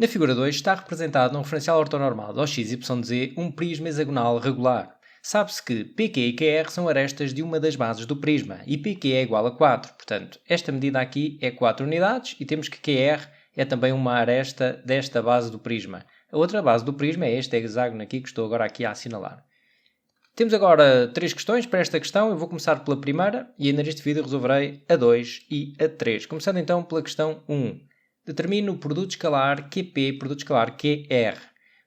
Na figura 2 está representado num referencial ortonormado ao x, y, z um prisma hexagonal regular. Sabe-se que PQ e QR são arestas de uma das bases do prisma e PQ é igual a 4. Portanto, esta medida aqui é 4 unidades e temos que QR é também uma aresta desta base do prisma. A outra base do prisma é este hexágono aqui que estou agora aqui a assinalar. Temos agora 3 questões para esta questão. Eu vou começar pela primeira e ainda neste vídeo resolverei a 2 e a 3. Começando então pela questão 1. Determine o produto escalar QP, produto escalar QR.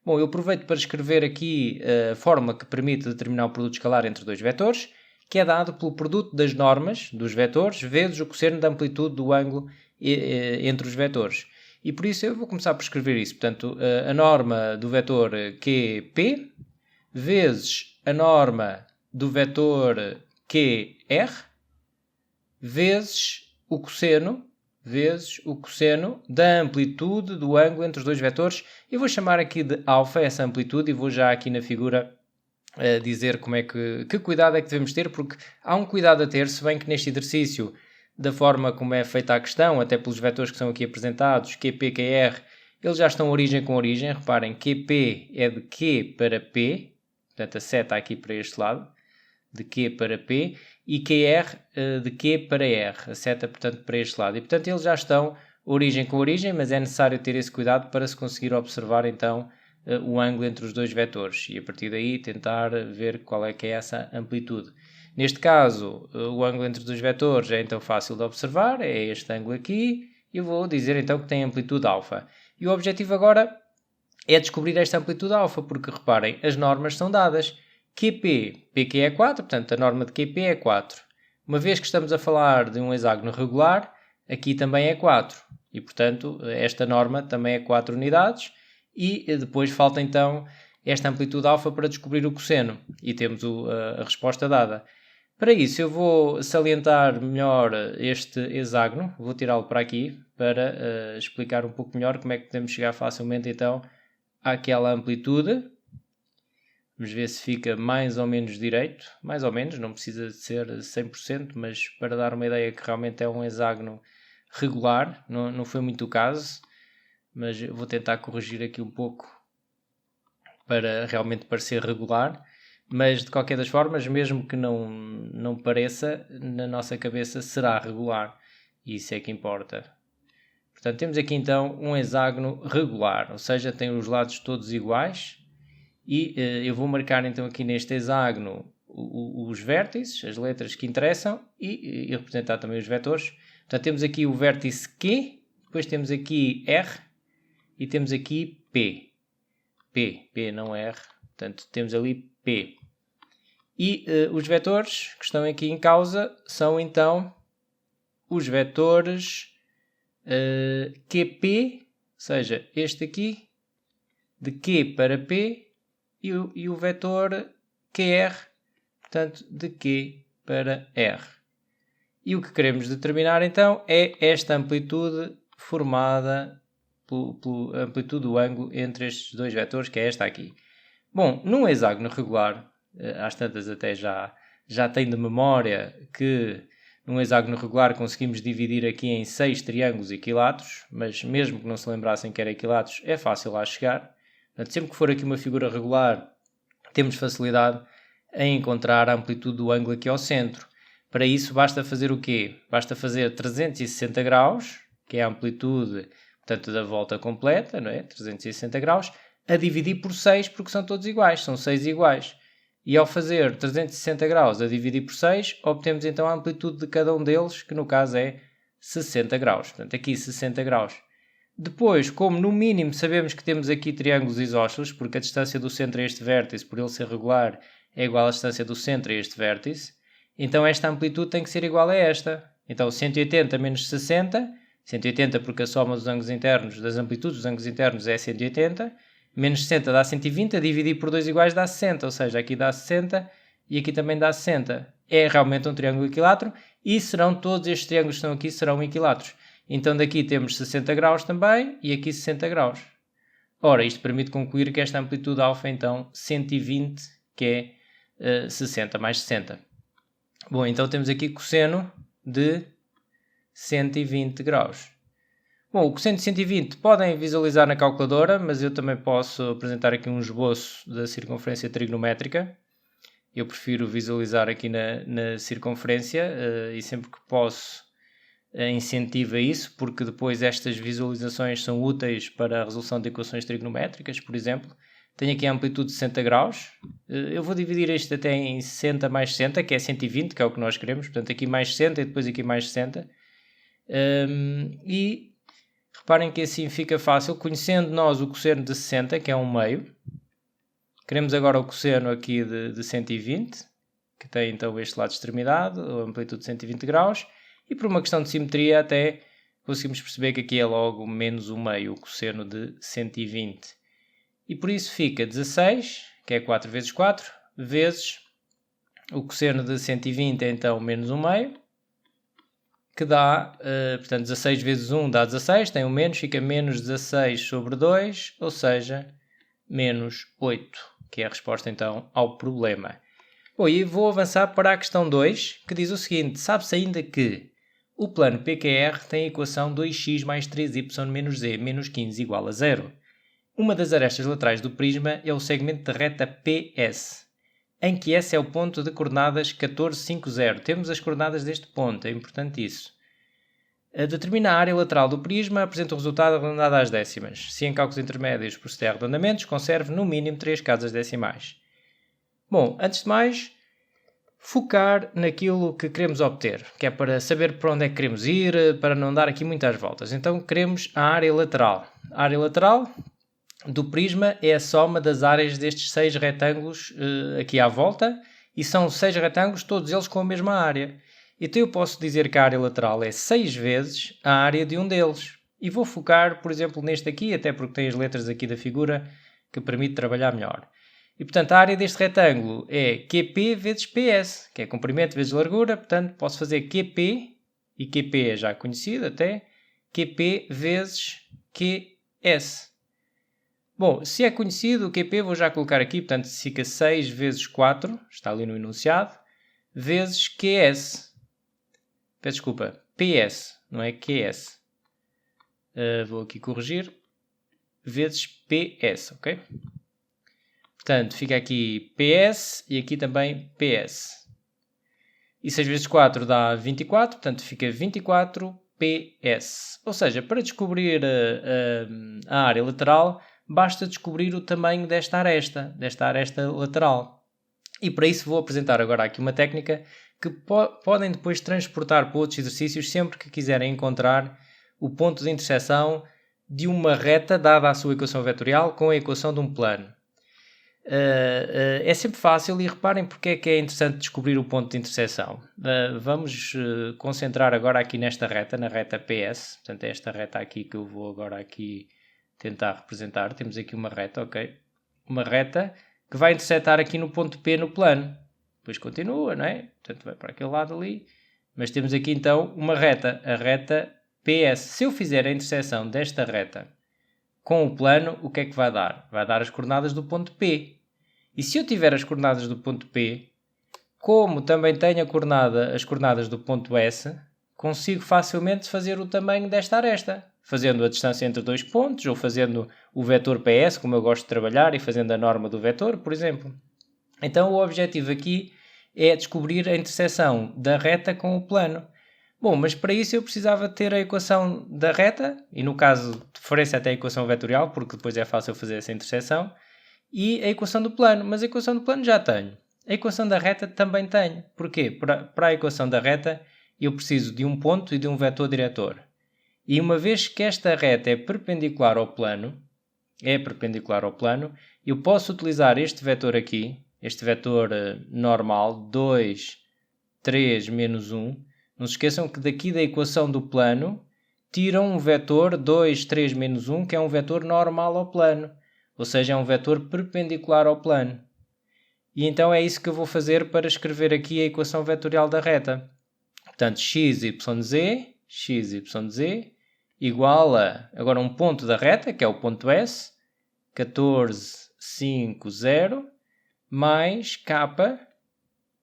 Bom, eu aproveito para escrever aqui a fórmula que permite determinar o produto escalar entre dois vetores, que é dado pelo produto das normas dos vetores vezes o cosseno da amplitude do ângulo entre os vetores. E por isso eu vou começar por escrever isso. Portanto, a norma do vetor QP vezes a norma do vetor QR vezes o cosseno da amplitude do ângulo entre os dois vetores. Eu vou chamar aqui de alfa essa amplitude e vou já aqui na figura dizer como é que cuidado é que devemos ter, porque há um cuidado a ter, se bem que neste exercício, da forma como é feita a questão, até pelos vetores que são aqui apresentados, QP, QR, eles já estão origem com origem. Reparem, QP é de Q para P, portanto a seta aqui para este lado, de Q para P, e QR de Q para R, a seta, portanto, para este lado. E, portanto, eles já estão origem com origem, mas é necessário ter esse cuidado para se conseguir observar, então, o ângulo entre os dois vetores e, a partir daí, tentar ver qual é que é essa amplitude. Neste caso, o ângulo entre os dois vetores é, então, fácil de observar, é este ângulo aqui, e eu vou dizer, então, que tem amplitude alfa. E o objetivo agora é descobrir esta amplitude alfa, porque, reparem, as normas são dadas. PQ é 4, portanto a norma de QP é 4. Uma vez que estamos a falar de um hexágono regular, aqui também é 4. E portanto esta norma também é 4 unidades. E depois falta então esta amplitude alfa para descobrir o cosseno. E temos a resposta dada. Para isso eu vou salientar melhor este hexágono. Vou tirá-lo para aqui para explicar um pouco melhor como é que podemos chegar facilmente então àquela amplitude. Vamos ver se fica mais ou menos direito. Mais ou menos, não precisa de ser 100%, mas para dar uma ideia que realmente é um hexágono regular. Não foi muito o caso, mas vou tentar corrigir aqui um pouco para realmente parecer regular. Mas de qualquer das formas, mesmo que não pareça, na nossa cabeça será regular. E isso é que importa. Portanto, temos aqui então um hexágono regular, ou seja, tem os lados todos iguais. E eu vou marcar então aqui neste hexágono os vértices, as letras que interessam e representar também os vetores. Portanto, temos aqui o vértice Q, depois temos aqui R e temos aqui P. P não R, portanto temos ali P. E os vetores que estão aqui em causa são então os vetores QP, ou seja, este aqui, de Q para P, e o vetor QR, portanto, de Q para R. E o que queremos determinar, então, é esta amplitude formada pela amplitude do ângulo entre estes dois vetores, que é esta aqui. Bom, num hexágono regular, às tantas até já tenho de memória que num hexágono regular conseguimos dividir aqui em 6 triângulos equiláteros, mas mesmo que não se lembrassem que era equiláteros, é fácil lá chegar. Portanto, sempre que for aqui uma figura regular, temos facilidade em encontrar a amplitude do ângulo aqui ao centro. Para isso, basta fazer o quê? Basta fazer 360 graus, que é a amplitude, portanto, da volta completa, não é? 360 graus, a dividir por 6, porque são todos iguais, são 6 iguais. E ao fazer 360 graus a dividir por 6, obtemos então a amplitude de cada um deles, que no caso é 60 graus. Portanto, aqui 60 graus. Depois, como no mínimo sabemos que temos aqui triângulos isósceles, porque a distância do centro a este vértice, por ele ser regular, é igual à distância do centro a este vértice, então esta amplitude tem que ser igual a esta. Então 180 menos 60, 180 porque a soma dos ângulos internos, das amplitudes dos ângulos internos é 180, menos 60 dá 120, a dividir por 2 iguais dá 60, ou seja, aqui dá 60 e aqui também dá 60. É realmente um triângulo equilátero e serão todos estes triângulos que estão aqui serão equiláteros. Então daqui temos 60 graus também e aqui 60 graus. Ora, isto permite concluir que esta amplitude alfa é então 120, que é 60 mais 60. Bom, então temos aqui cosseno de 120 graus. Bom, o cosseno de 120 podem visualizar na calculadora, mas eu também posso apresentar aqui um esboço da circunferência trigonométrica. Eu prefiro visualizar aqui na circunferência e sempre que posso incentivo a isso, porque depois estas visualizações são úteis para a resolução de equações trigonométricas, por exemplo. Tenho aqui a amplitude de 60 graus. Eu vou dividir isto até em 60 mais 60, que é 120, que é o que nós queremos. Portanto, aqui mais 60 e depois aqui mais 60. E reparem que assim fica fácil. Conhecendo nós o cosseno de 60, que é 1/2, queremos agora o cosseno aqui de 120, que tem então este lado de extremidade, a amplitude de 120 graus. E por uma questão de simetria até conseguimos perceber que aqui é logo menos 1/2, o cosseno de 120. E por isso fica 16, que é 4 vezes 4, vezes o cosseno de 120 é então menos 1/2, que dá, portanto, 16 vezes 1 dá 16, tem um menos, fica menos 16 sobre 2, ou seja, menos 8, que é a resposta então ao problema. Bom, e vou avançar para a questão 2, que diz o seguinte: sabe-se ainda que o plano PQR tem a equação 2x mais 3y menos z menos 15 igual a 0. Uma das arestas laterais do prisma é o segmento da reta PS, em que S é o ponto de coordenadas 14, 5, 0. Temos as coordenadas deste ponto, é importante isso. Determina a área lateral do prisma, apresenta o resultado arredondado às décimas. Se em cálculos intermédios proceder a arredondamentos, conserve no mínimo 3 casas decimais. Bom, antes de mais, focar naquilo que queremos obter, que é para saber para onde é que queremos ir, para não dar aqui muitas voltas. Então queremos a área lateral. A área lateral do prisma é a soma das áreas destes 6 retângulos aqui à volta, e são 6 retângulos, todos eles com a mesma área. Então eu posso dizer que a área lateral é 6 vezes a área de um deles. E vou focar, por exemplo, neste aqui, até porque tem as letras aqui da figura que permite trabalhar melhor. E, portanto, a área deste retângulo é QP vezes PS, que é comprimento vezes largura. Portanto, posso fazer QP, e QP é já conhecido até, QP vezes QS. Bom, se é conhecido o QP, vou já colocar aqui. Portanto, fica 6 vezes 4, está ali no enunciado, vezes QS. Peço desculpa, PS, não é QS. Vou aqui corrigir. Vezes PS, ok? Portanto, fica aqui PS e aqui também PS. E 6 vezes 4 dá 24, portanto fica 24 PS. Ou seja, para descobrir a área lateral, basta descobrir o tamanho desta aresta lateral. E para isso vou apresentar agora aqui uma técnica que podem depois transportar para outros exercícios sempre que quiserem encontrar o ponto de interseção de uma reta dada a sua equação vetorial com a equação de um plano. É sempre fácil e reparem porque é que é interessante descobrir o ponto de interseção. Vamos concentrar agora aqui nesta reta, na reta PS. Portanto, é esta reta aqui que eu vou agora aqui tentar representar. Temos aqui uma reta, ok? Uma reta que vai intersetar aqui no ponto P no plano. Depois continua, não é? Portanto, vai para aquele lado ali. Mas temos aqui então uma reta, a reta PS. Se eu fizer a interseção desta reta com o plano, o que é que vai dar? Vai dar as coordenadas do ponto P. E se eu tiver as coordenadas do ponto P, como também tenho as coordenadas do ponto S, consigo facilmente fazer o tamanho desta aresta. Fazendo a distância entre dois pontos, ou fazendo o vetor PS, como eu gosto de trabalhar, e fazendo a norma do vetor, por exemplo. Então o objetivo aqui é descobrir a interseção da reta com o plano. Bom, mas para isso eu precisava ter a equação da reta, e no caso de preferência até a equação vetorial, porque depois é fácil fazer essa interseção, e a equação do plano, mas a equação do plano já tenho. A equação da reta também tenho. Porquê? Para a equação da reta eu preciso de um ponto e de um vetor diretor. E uma vez que esta reta é perpendicular ao plano, eu posso utilizar este vetor aqui, este vetor normal, 2, 3, menos 1. Não se esqueçam que daqui da equação do plano tiram um vetor 2, 3, menos 1, que é um vetor normal ao plano. Ou seja, é um vetor perpendicular ao plano. E então é isso que eu vou fazer para escrever aqui a equação vetorial da reta. Portanto, xyz igual a, agora um ponto da reta, que é o ponto S, 14, 5, 0, mais k,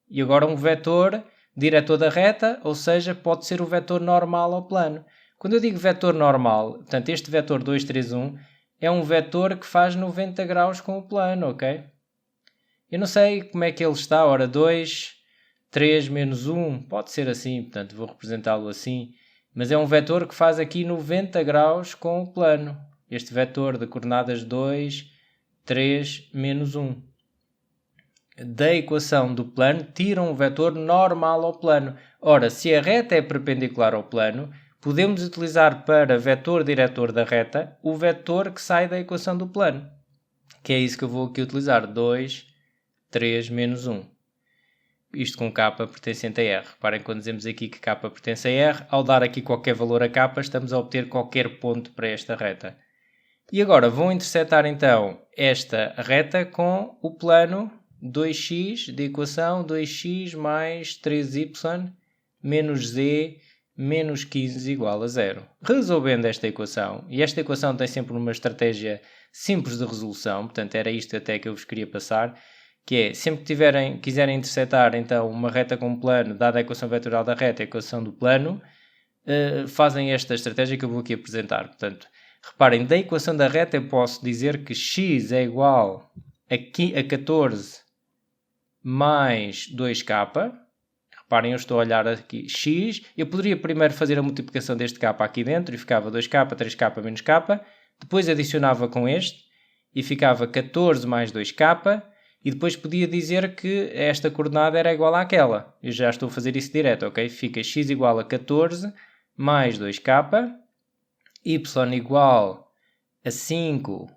e agora um vetor diretor da reta, ou seja, pode ser o vetor normal ao plano. Quando eu digo vetor normal, portanto, este vetor 2, 3, 1 é um vetor que faz 90 graus com o plano, ok? Eu não sei como é que ele está, ora 2, 3 menos 1, pode ser assim, portanto vou representá-lo assim, mas é um vetor que faz aqui 90 graus com o plano. Este vetor de coordenadas 2, 3, menos 1. Da equação do plano, tiram um vetor normal ao plano. Ora, se a reta é perpendicular ao plano, podemos utilizar para vetor diretor da reta o vetor que sai da equação do plano. Que é isso que eu vou aqui utilizar, 2, 3, menos 1. Isto com k pertencente a R. Reparem quando dizemos aqui que k pertence a R, ao dar aqui qualquer valor a k, estamos a obter qualquer ponto para esta reta. E agora vão intersetar então esta reta com o plano 2x de equação 2x mais 3y menos z menos 15 igual a 0. Resolvendo esta equação, e esta equação tem sempre uma estratégia simples de resolução, portanto era isto até que eu vos queria passar, que é, sempre que quiserem intersetar então uma reta com um plano, dada a equação vetorial da reta e a equação do plano, fazem esta estratégia que eu vou aqui apresentar. Portanto, reparem, da equação da reta eu posso dizer que x é igual a 14 mais 2k. Reparem, eu estou a olhar aqui x. Eu poderia primeiro fazer a multiplicação deste k aqui dentro e ficava 2k, 3k menos k. Depois adicionava com este e ficava 14 mais 2k. E depois podia dizer que esta coordenada era igual àquela. Eu já estou a fazer isso direto, ok? Fica x igual a 14 mais 2k, y igual a 5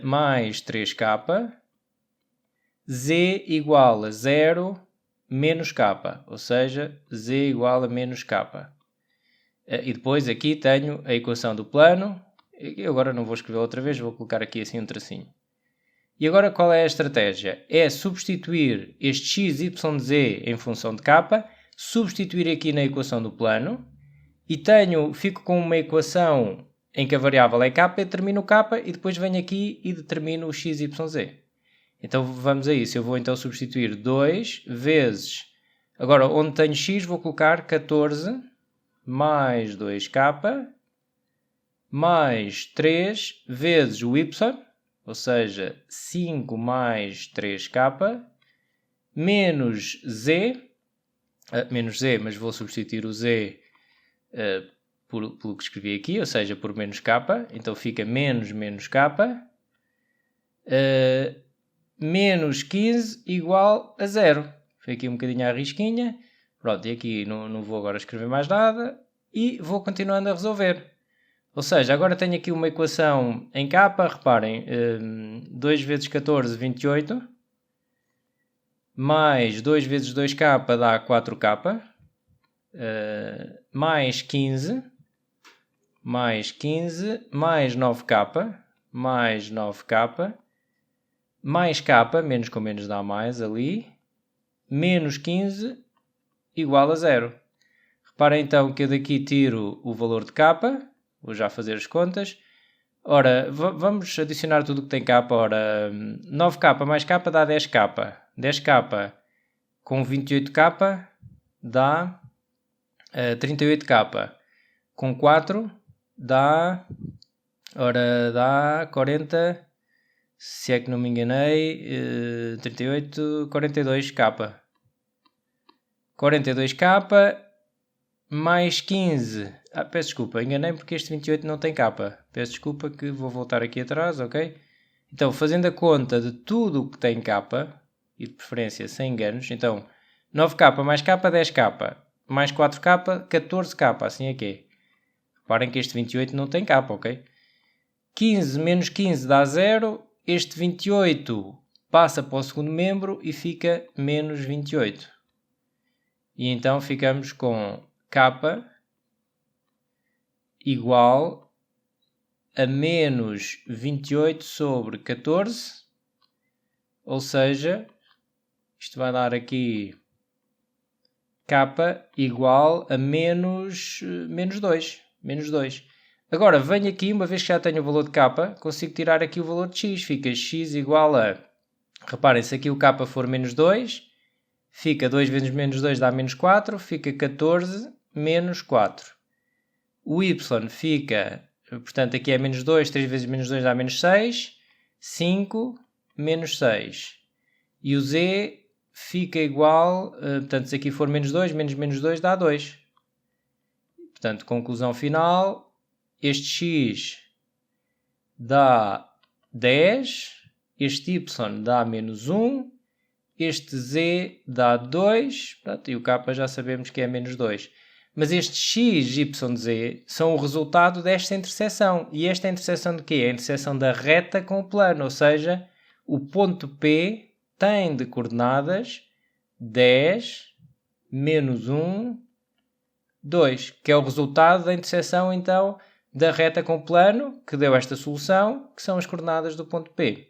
mais 3k, z igual a 0 menos k, ou seja, z igual a menos k. E depois aqui tenho a equação do plano. Eu agora não vou escrever outra vez, vou colocar aqui assim um tracinho. E agora qual é a estratégia? É substituir este x, y, z em função de k, substituir aqui na equação do plano e fico com uma equação em que a variável é k, determino o k e depois venho aqui e determino o x, y, z. Então vamos a isso. Eu vou então substituir 2 vezes... Agora, onde tenho x, vou colocar 14 mais 2k mais 3 vezes o y, ou seja, 5 mais 3k, menos z, mas vou substituir o z pelo que escrevi aqui, ou seja, por menos k, então fica menos k, menos 15 igual a 0. Foi aqui um bocadinho à risquinha. Pronto, e aqui não vou agora escrever mais nada e vou continuando a resolver. Ou seja, agora tenho aqui uma equação em k, reparem, 2 vezes 14, 28, mais 2 vezes 2k dá 4k, mais 15, mais 9k, mais 9k, mais k, menos com menos dá mais ali, menos 15 igual a 0. Reparem então que eu daqui tiro o valor de k, vou já fazer as contas. Ora, vamos adicionar tudo o que tem k. Ora, 9k mais k dá 10k. 10k com 28k dá 38k. Com 4 dá... Ora, dá 40... Se é que não me enganei, 38, 42k. 42k mais 15. Peço desculpa, enganei-me porque este 28 não tem k. Peço desculpa que vou voltar aqui atrás, ok? Então, fazendo a conta de tudo o que tem k, e de preferência sem enganos, então 9k mais k, 10k, mais 4k, 14k, assim é que é. Reparem que este 28 não tem k, ok? 15 menos 15 dá 0. Este 28 passa para o segundo membro e fica menos 28. E então ficamos com k igual a menos 28 sobre 14. Ou seja, isto vai dar aqui k igual a menos 2. Menos 2. Agora, venho aqui, uma vez que já tenho o valor de k, consigo tirar aqui o valor de x. Fica x igual a... Reparem, se aqui o k for menos 2, fica 2 vezes menos 2 dá menos 4, fica 14 menos 4. o y fica, portanto aqui é menos 2, 3 vezes menos 2 dá menos 6, 5 menos 6. E o z fica igual, portanto se aqui for menos 2, menos menos 2 dá 2. Portanto, conclusão final, este x dá 10, este y dá menos 1, este z dá 2, pronto, e o k já sabemos que é menos 2. Mas estes x, y, z são o resultado desta interseção. E esta é a interseção de quê? É a interseção da reta com o plano, ou seja, o ponto P tem de coordenadas 10, menos 1, 2, que é o resultado da interseção, então, da reta com o plano, que deu esta solução, que são as coordenadas do ponto P.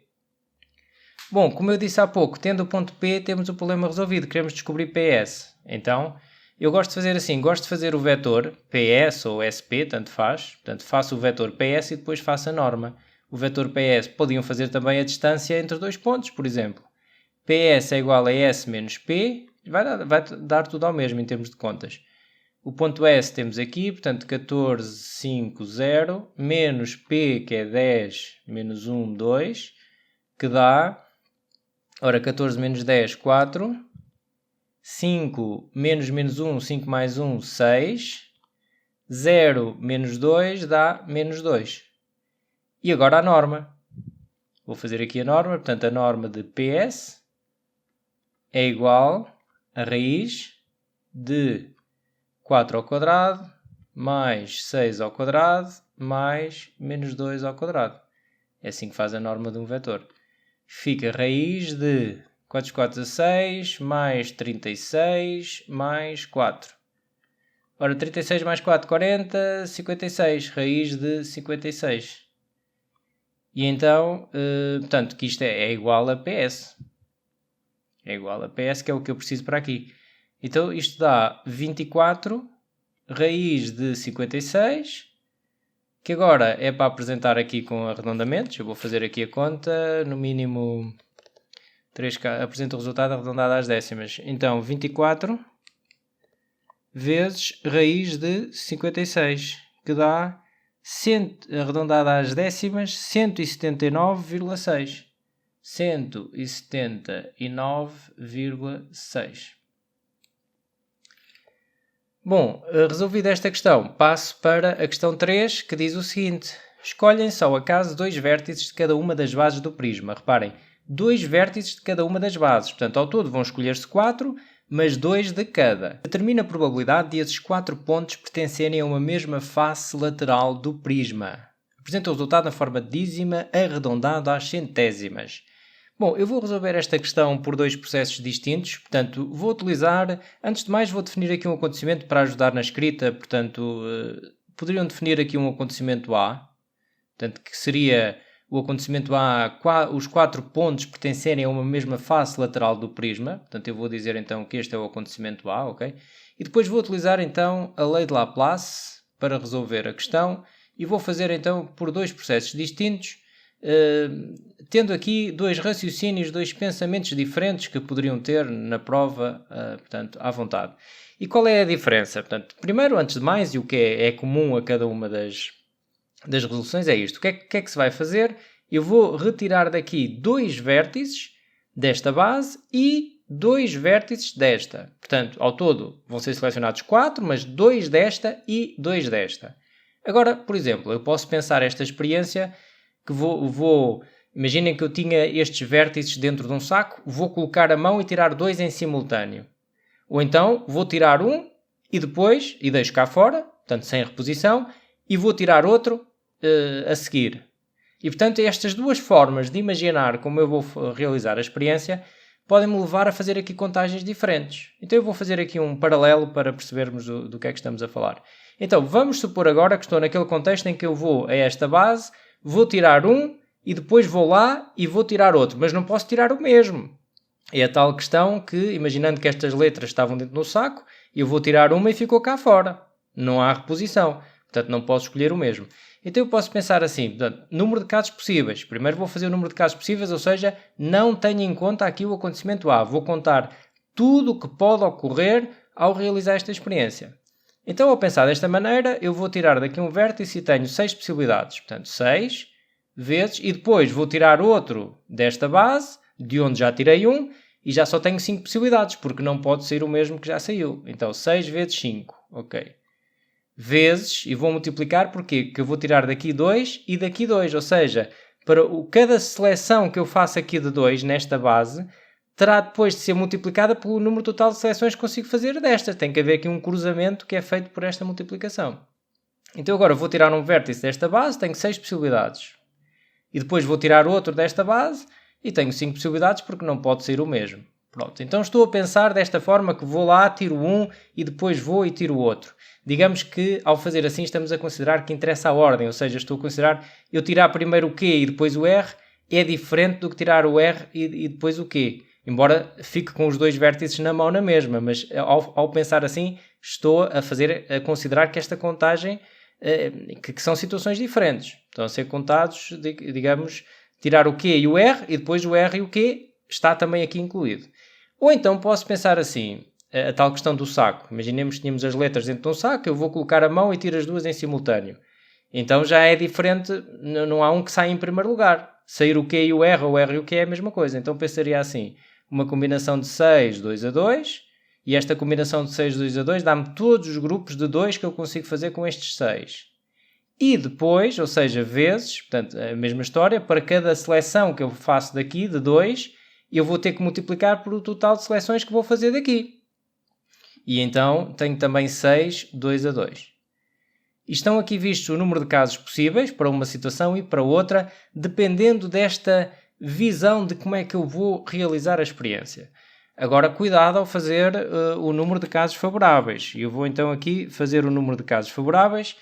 Bom, como eu disse há pouco, tendo o ponto P, temos o problema resolvido. Queremos descobrir PS. Então, eu gosto de fazer assim, gosto de fazer o vetor PS ou SP, tanto faz. Portanto, faço o vetor PS e depois faço a norma. O vetor PS podiam fazer também a distância entre dois pontos, por exemplo. PS é igual a S menos P, vai dar tudo ao mesmo em termos de contas. O ponto S temos aqui, portanto 14, 5, 0, menos P, que é 10, menos 1, 2, que dá, ora 14 menos 10, 4, 5 menos menos 1, 5 mais 1, 6, 0 menos 2 dá menos 2. E agora a norma. Vou fazer aqui a norma, portanto a norma de PS é igual a raiz de 4 ao quadrado mais 6 ao quadrado mais menos 2 ao quadrado. É assim que faz a norma de um vetor. Fica raiz de 4 × 4 a 6 mais 36 mais 4. Ora, 36 mais 4, 40, 56. Raiz de 56. E então, portanto, que isto é igual a PS. É igual a PS, que é o que eu preciso para aqui. Então, isto dá 24 raiz de 56, que agora é para apresentar aqui com arredondamentos. Eu vou fazer aqui a conta, no mínimo 3K, apresento o resultado arredondado às décimas. Então, 24 vezes raiz de 56, que dá, arredondado às décimas, 179,6. 179,6. Bom, resolvida esta questão, passo para a questão 3, que diz o seguinte. Escolhem só ao acaso 2 vértices de cada uma das bases do prisma. Reparem, 2 vértices de cada uma das bases. Portanto, ao todo vão escolher-se 4, mas 2 de cada. Determina a probabilidade de esses 4 pontos pertencerem a uma mesma face lateral do prisma. Apresenta o resultado na forma de dízima arredondado às centésimas. Bom, eu vou resolver esta questão por 2 processos distintos, portanto, vou utilizar, antes de mais vou definir aqui um acontecimento para ajudar na escrita, portanto, poderiam definir aqui um acontecimento A, portanto, que seria o acontecimento A, os 4 pontos pertencerem a uma mesma face lateral do prisma, portanto, eu vou dizer então que este é o acontecimento A, ok? E depois vou utilizar então a lei de Laplace para resolver a questão e vou fazer então por 2 processos distintos, tendo aqui 2 raciocínios, 2 pensamentos diferentes que poderiam ter na prova, portanto, à vontade. E qual é a diferença? Portanto, primeiro, antes de mais, e o que é comum a cada uma das resoluções é isto. O que é que se vai fazer? Eu vou retirar daqui 2 vértices desta base e 2 vértices desta. Portanto, ao todo vão ser selecionados 4, mas 2 desta e 2 desta. Agora, por exemplo, eu posso pensar esta experiência que imaginem que eu tinha estes vértices dentro de um saco, vou colocar a mão e tirar 2 em simultâneo. Ou então vou tirar um e depois, e deixo cá fora, portanto sem reposição, e vou tirar outro a seguir. E portanto estas 2 formas de imaginar como eu vou realizar a experiência podem-me levar a fazer aqui contagens diferentes. Então eu vou fazer aqui um paralelo para percebermos do que é que estamos a falar. Então vamos supor agora que estou naquele contexto em que eu vou a esta base, vou tirar um e depois vou lá e vou tirar outro, mas não posso tirar o mesmo. É a tal questão que, imaginando que estas letras estavam dentro do saco, eu vou tirar uma e ficou cá fora. Não há reposição, portanto não posso escolher o mesmo. Então eu posso pensar assim, portanto, número de casos possíveis. Primeiro vou fazer o número de casos possíveis, ou seja, não tenho em conta aqui o acontecimento A. Vou contar tudo o que pode ocorrer ao realizar esta experiência. Então, ao pensar desta maneira, eu vou tirar daqui um vértice e tenho 6 possibilidades. Portanto, 6 vezes, e depois vou tirar outro desta base, de onde já tirei um, e já só tenho 5 possibilidades, porque não pode ser o mesmo que já saiu. Então, 6 vezes 5, ok. Vezes, e vou multiplicar, porquê? Porque eu vou tirar daqui 2 e daqui 2, ou seja, para cada seleção que eu faço aqui de 2 nesta base, terá depois de ser multiplicada pelo número total de seleções que consigo fazer destas. Tem que haver aqui um cruzamento que é feito por esta multiplicação. Então agora vou tirar um vértice desta base, tenho 6 possibilidades. E depois vou tirar outro desta base e tenho 5 possibilidades porque não pode ser o mesmo. Pronto, então estou a pensar desta forma que vou lá, tiro um e depois vou e tiro o outro. Digamos que ao fazer assim estamos a considerar que interessa a ordem, ou seja, estou a considerar eu tirar primeiro o Q e depois o R é diferente do que tirar o R e depois o Q. Embora fique com os dois vértices na mão na mesma, mas ao pensar assim estou a considerar que esta contagem, que são situações diferentes. Estão a ser contados, digamos, tirar o Q e o R e depois o R e o Q está também aqui incluído. Ou então posso pensar assim, a tal questão do saco. Imaginemos que tínhamos as letras dentro de um saco, eu vou colocar a mão e tiro as duas em simultâneo. Então já é diferente, não há um que saia em primeiro lugar. Sair o Q e o R ou o R e o Q é a mesma coisa. Então pensaria assim, uma combinação de 6, 2 a 2, e esta combinação de 6, 2 a 2 dá-me todos os grupos de 2 que eu consigo fazer com estes 6. E depois, ou seja, vezes, portanto, a mesma história, para cada seleção que eu faço daqui, de 2, eu vou ter que multiplicar por o total de seleções que vou fazer daqui. E então tenho também 6, 2 a 2. E estão aqui vistos o número de casos possíveis para uma situação e para outra, dependendo desta visão de como é que eu vou realizar a experiência. Agora, cuidado ao fazer o número de casos favoráveis. Eu vou então aqui fazer o número de casos favoráveis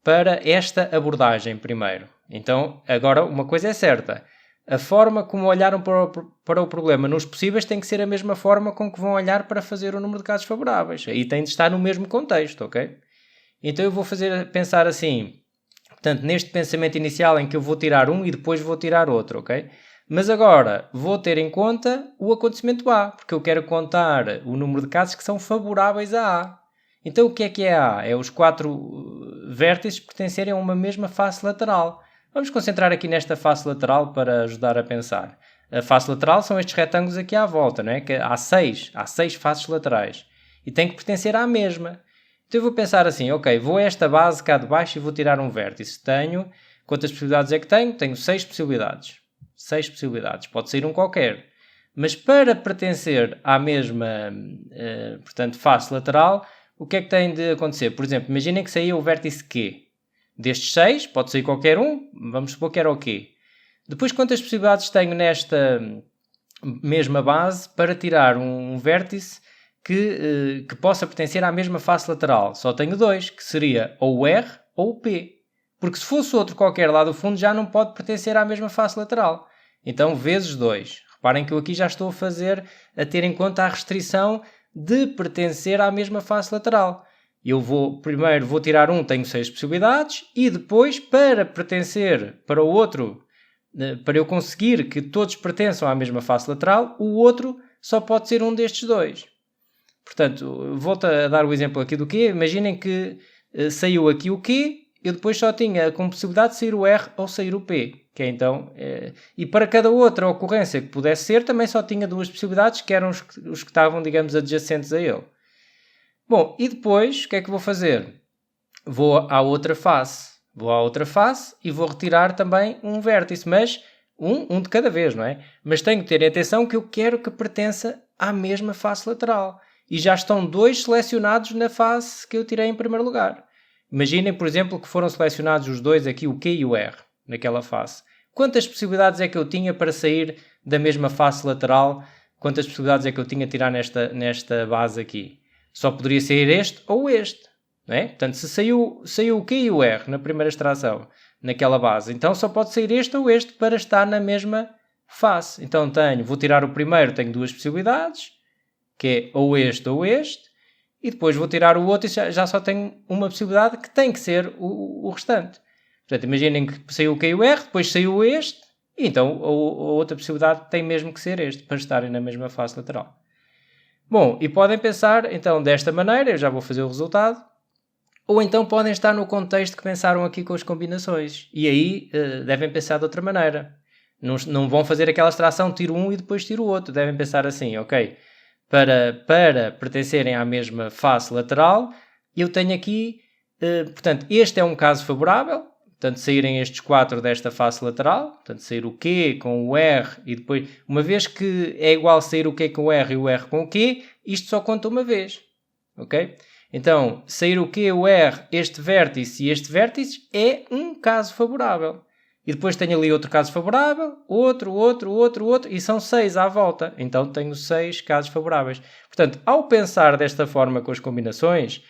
para esta abordagem primeiro. Então, agora uma coisa é certa. A forma como olharam para o problema nos possíveis tem que ser a mesma forma com que vão olhar para fazer o número de casos favoráveis. Aí tem de estar no mesmo contexto, ok? Então eu vou pensar assim, portanto, neste pensamento inicial em que eu vou tirar um e depois vou tirar outro, ok? Mas agora vou ter em conta o acontecimento A, porque eu quero contar o número de casos que são favoráveis a A. Então o que é A? É os 4 vértices pertencerem a uma mesma face lateral. Vamos concentrar aqui nesta face lateral para ajudar a pensar. A face lateral são estes retângulos aqui à volta, não é? Que há 6 faces laterais. E tem que pertencer à mesma. Então eu vou pensar assim, ok, vou a esta base cá de baixo e vou tirar um vértice. Tenho, quantas possibilidades é que tenho? Tenho 6 possibilidades. 6 possibilidades. Pode ser um qualquer. Mas para pertencer à mesma, portanto, face lateral, o que é que tem de acontecer? Por exemplo, imaginem que saía o vértice Q. Destes 6, pode sair qualquer um, vamos supor que era o Q. Depois, quantas possibilidades tenho nesta mesma base para tirar um vértice que possa pertencer à mesma face lateral? Só tenho 2, que seria ou o R ou o P. Porque se fosse outro qualquer lá do fundo, já não pode pertencer à mesma face lateral. Então, vezes 2. Reparem que eu aqui já estou a ter em conta a restrição de pertencer à mesma face lateral. Eu primeiro vou tirar um, tenho 6 possibilidades, e depois, para pertencer para o outro, para eu conseguir que todos pertençam à mesma face lateral, o outro só pode ser um destes 2. Portanto, volto a dar o exemplo aqui do Q. Imaginem que saiu aqui o Q, eu depois só tinha como possibilidade de sair o R ou sair o P. Que é então, e para cada outra ocorrência que pudesse ser, também só tinha 2 possibilidades, que eram os que estavam, digamos, adjacentes a ele. Bom, e depois, o que é que vou fazer? Vou à outra face. Vou à outra face e vou retirar também um vértice, mas um de cada vez, não é? Mas tenho que ter atenção que eu quero que pertença à mesma face lateral. E já estão 2 selecionados na face que eu tirei em primeiro lugar. Imaginem, por exemplo, que foram selecionados os 2 aqui, o Q e o R, naquela face. Quantas possibilidades é que eu tinha para sair da mesma face lateral? Quantas possibilidades é que eu tinha de tirar nesta base aqui? Só poderia sair este ou este, não é? Portanto, se saiu o Q e o R na primeira extração, naquela base, então só pode sair este ou este para estar na mesma face. Então vou tirar o primeiro, tenho 2 possibilidades, que é ou este, e depois vou tirar o outro e já só tenho uma possibilidade que tem que ser o restante. Portanto, imaginem que saiu o Q e o R, depois saiu este, e então a outra possibilidade tem mesmo que ser este, para estarem na mesma face lateral. Bom, e podem pensar, então, desta maneira, eu já vou fazer o resultado. Ou então podem estar no contexto que pensaram aqui com as combinações. E aí devem pensar de outra maneira. Não vão fazer aquela extração, tiro um e depois tiro o outro. Devem pensar assim, ok, para pertencerem à mesma face lateral, eu tenho aqui, portanto, este é um caso favorável, portanto, saírem estes 4 desta face lateral, portanto, sair o Q com o R e depois, uma vez que é igual sair o Q com o R e o R com o Q, isto só conta uma vez, ok? Então, sair o Q, o R, este vértice e este vértice é um caso favorável. E depois tenho ali outro caso favorável, outro, e são 6 à volta. Então tenho 6 casos favoráveis. Portanto, ao pensar desta forma com as combinações,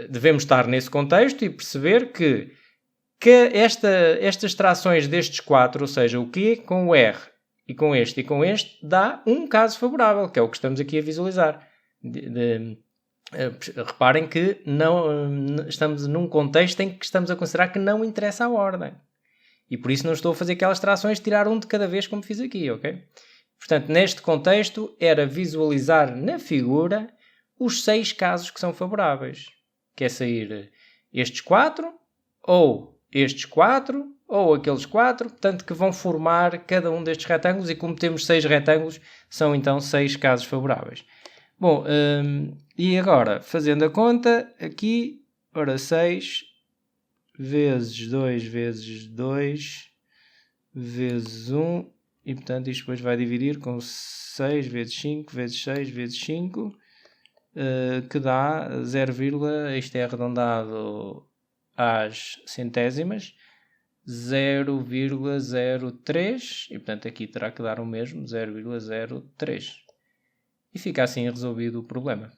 devemos estar nesse contexto e perceber que estas extrações destes 4, ou seja, o Q com o R e com este, dá um caso favorável, que é o que estamos aqui a visualizar. Reparem que não, estamos num contexto em que estamos a considerar que não interessa a ordem. E por isso não estou a fazer aquelas trações de tirar um de cada vez como fiz aqui, ok? Portanto, neste contexto, era visualizar na figura os 6 casos que são favoráveis. Que é sair estes 4, ou estes 4, ou aqueles 4, portanto, que vão formar cada um destes retângulos, e como temos 6 retângulos, são então 6 casos favoráveis. Bom, e agora, fazendo a conta, aqui, ora 6 vezes 2 vezes 2 vezes 1, e portanto isto depois vai dividir com 6 vezes 5 vezes 6 vezes 5, que dá 0, isto é arredondado às centésimas, 0,03, e portanto aqui terá que dar o mesmo, 0,03. E fica assim resolvido o problema.